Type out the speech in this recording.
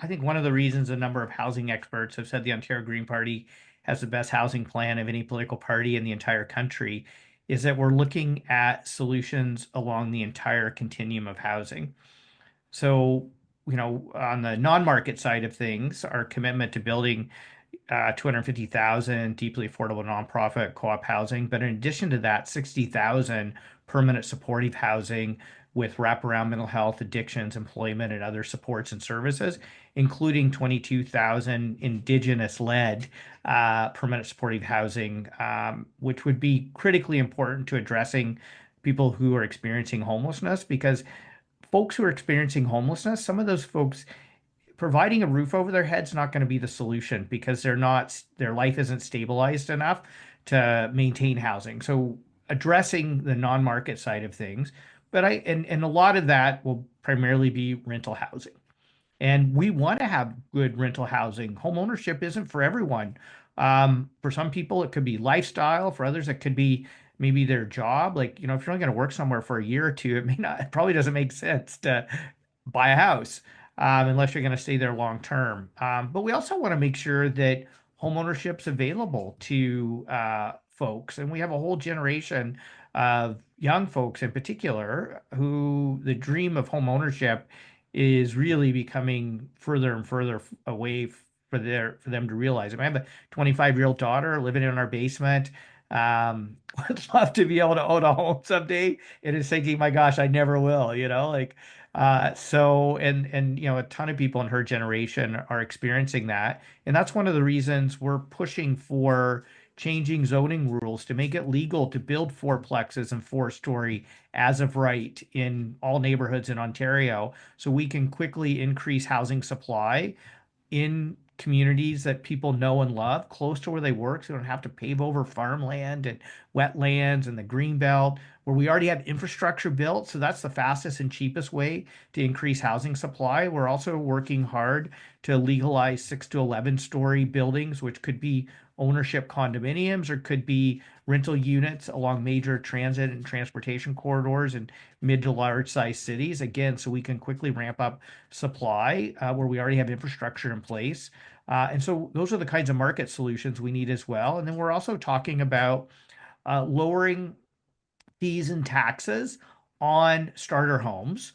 I think one of the reasons a number of housing experts have said the Ontario Green Party has the best housing plan of any political party in the entire country is that we're looking at solutions along the entire continuum of housing. So, on the non-market side of things, our commitment to building 250,000 deeply affordable nonprofit co-op housing. But in addition to that, 60,000 permanent supportive housing with wraparound mental health, addictions, employment, and other supports and services, including 22,000 Indigenous-led permanent supportive housing, which would be critically important to addressing people who are experiencing homelessness because folks who are experiencing homelessness, some of those folks providing a roof over their head's not going to be the solution because their life isn't stabilized enough to maintain housing. So addressing the non-market side of things, but and a lot of that will primarily be rental housing. And we want to have good rental housing. Home ownership isn't for everyone. For some people, it could be lifestyle. For others, it could be maybe their job. Like, if you're only going to work somewhere for a year or two, it probably doesn't make sense to buy a house unless you're going to stay there long term. But we also want to make sure that home ownership's available to folks. And we have a whole generation of young folks in particular who the dream of home ownership is really becoming further and further away for them to realize. I mean, I have a 25-year-old daughter living in our basement. Would love to be able to own a home someday. And is thinking, my gosh, I never will, like a ton of people in her generation are experiencing that. And that's one of the reasons we're pushing for changing zoning rules to make it legal to build fourplexes and four-story as of right in all neighborhoods in Ontario, so we can quickly increase housing supply in communities that people know and love, close to where they work, so they don't have to pave over farmland and wetlands and the green belt, where we already have infrastructure built. So that's the fastest and cheapest way to increase housing supply. We're also working hard to legalize 6 to 11 story buildings, which could be ownership condominiums or could be rental units along major transit and transportation corridors in mid to large size cities. Again, so we can quickly ramp up supply where we already have infrastructure in place. And so those are the kinds of market solutions we need as well. And then we're also talking about lowering fees and taxes on starter homes